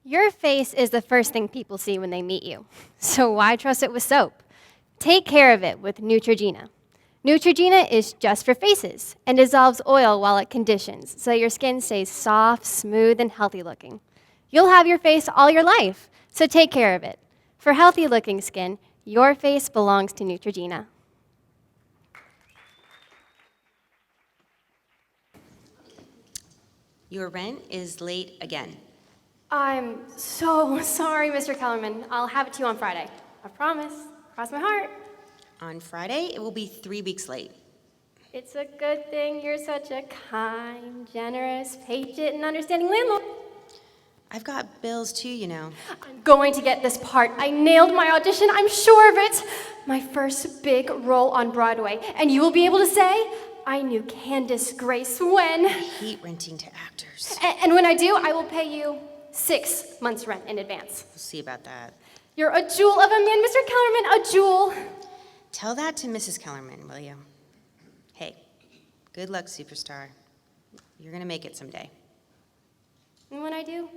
Your face is the first thing people see when they meet you. So why trust it with soap? Take care of it with Neutrogena. Neutrogena is just for faces and dissolves oil while it conditions, so your skin stays soft, smooth, and healthy looking. You'll have your face all your life, so take care of it. For healthy looking skin, your face belongs to Neutrogena. Your rent is late again. I'm so sorry, Mr. Kellerman. I'll have it to you on Friday. I promise. Cross my heart. On Friday, it will be 3 weeks late. It's a good thing you're such a kind, generous, patient, and understanding landlord. I've got bills too, you know. I'm going to get this part. I nailed my audition, I'm sure of it. My first big role on Broadway. And you will be able to say, I knew Candace Grace when. I hate renting to actors. And when I do, I will pay you 6 months' rent in advance. We'll see about that. You're a jewel of a man, Mr. Kellerman, a jewel. Tell that to Mrs. Kellerman, will you? Hey, good luck, superstar. You're gonna make it someday. And when I do,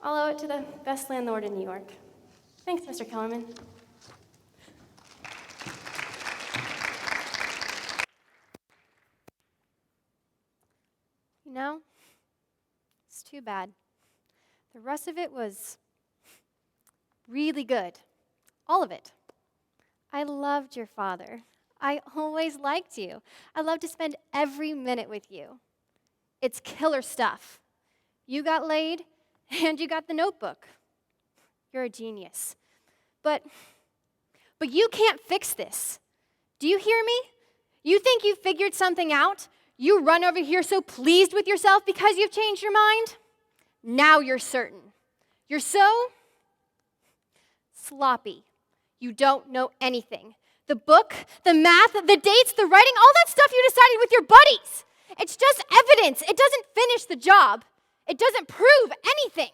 I'll owe it to the best landlord in New York. Thanks, Mr. Kellerman. You know, it's too bad. The rest of it was really good. All of it. I loved your father. I always liked you. I loved to spend every minute with you. It's killer stuff. You got laid, and you got the Notebook. You're a genius. But you can't fix this. Do you hear me? You think you've figured something out? You run over here so pleased with yourself because you've changed your mind? Now you're certain. You're so sloppy. You don't know anything. The book, the math, the dates, the writing, all that stuff you decided with your buddies. It's just evidence. It doesn't finish the job. It doesn't prove anything.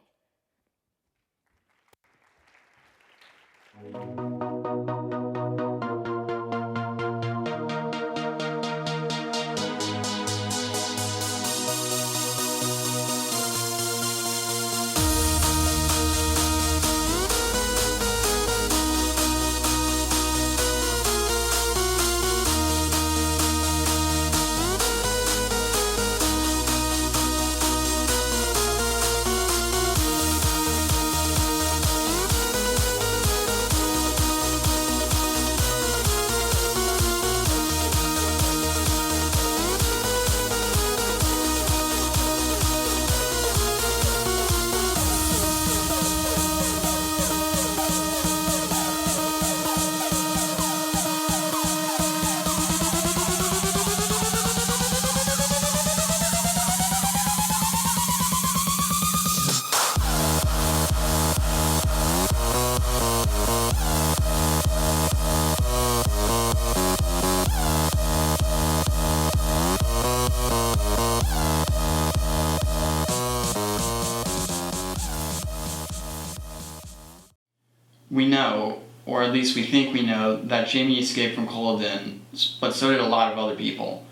We know, or at least we think we know, that Jamie escaped from Culloden, but so did a lot of other people.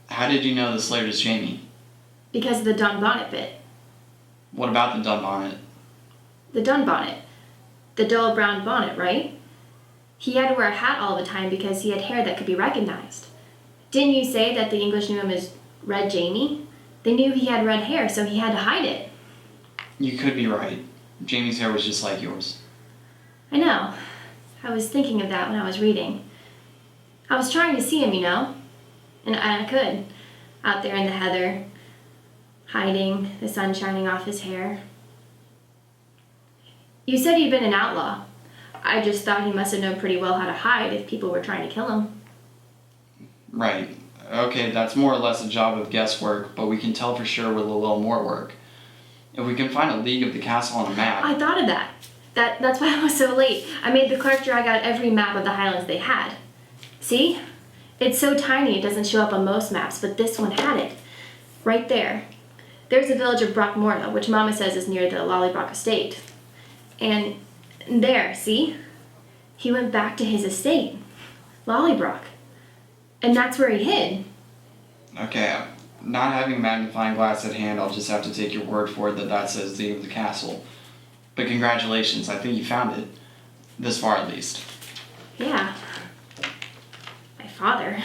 How did you know this later is Jamie? Because of the Dunbonnet bit. What about the Dunbonnet? The Dunbonnet. The dull brown bonnet, right? He had to wear a hat all the time because he had hair that could be recognized. Didn't you say that the English knew him as Red Jamie? They knew he had red hair, so he had to hide it. You could be right. Jamie's hair was just like yours. I know. I was thinking of that when I was reading. I was trying to see him, you know? And I could. Out there in the heather, hiding, the sun shining off his hair. You said he'd been an outlaw. I just thought he must have known pretty well how to hide if people were trying to kill him. Right. Okay, that's more or less a job of guesswork, but we can tell for sure with a little more work. If we can find a league of the castle on a map... I thought of that. That's why I was so late. I made the clerk drag out every map of the Highlands they had. See? It's so tiny it doesn't show up on most maps, but this one had it. Right there. There's the village of Brockmorda, which Mama says is near the Lollybrock estate. And there, see? He went back to his estate, Lollybrock. And that's where he hid. Okay, not having a magnifying glass at hand, I'll just have to take your word for it that that says league of the castle. But congratulations, I think you found it. This far, at least. Yeah. My father.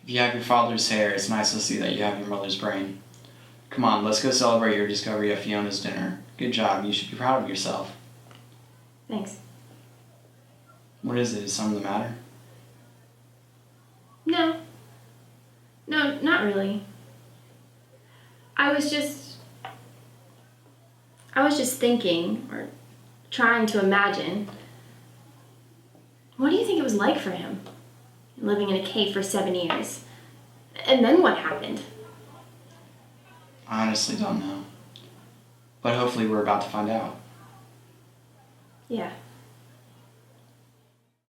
If you have your father's hair, it's nice to see that you have your mother's brain. Come on, let's go celebrate your discovery at Fiona's dinner. Good job, you should be proud of yourself. Thanks. What is it? Is something the matter? No. No, not really. I was just thinking, or trying to imagine, what do you think it was like for him? Living in a cave for 7 years. And then what happened? I honestly don't know. But hopefully we're about to find out. Yeah.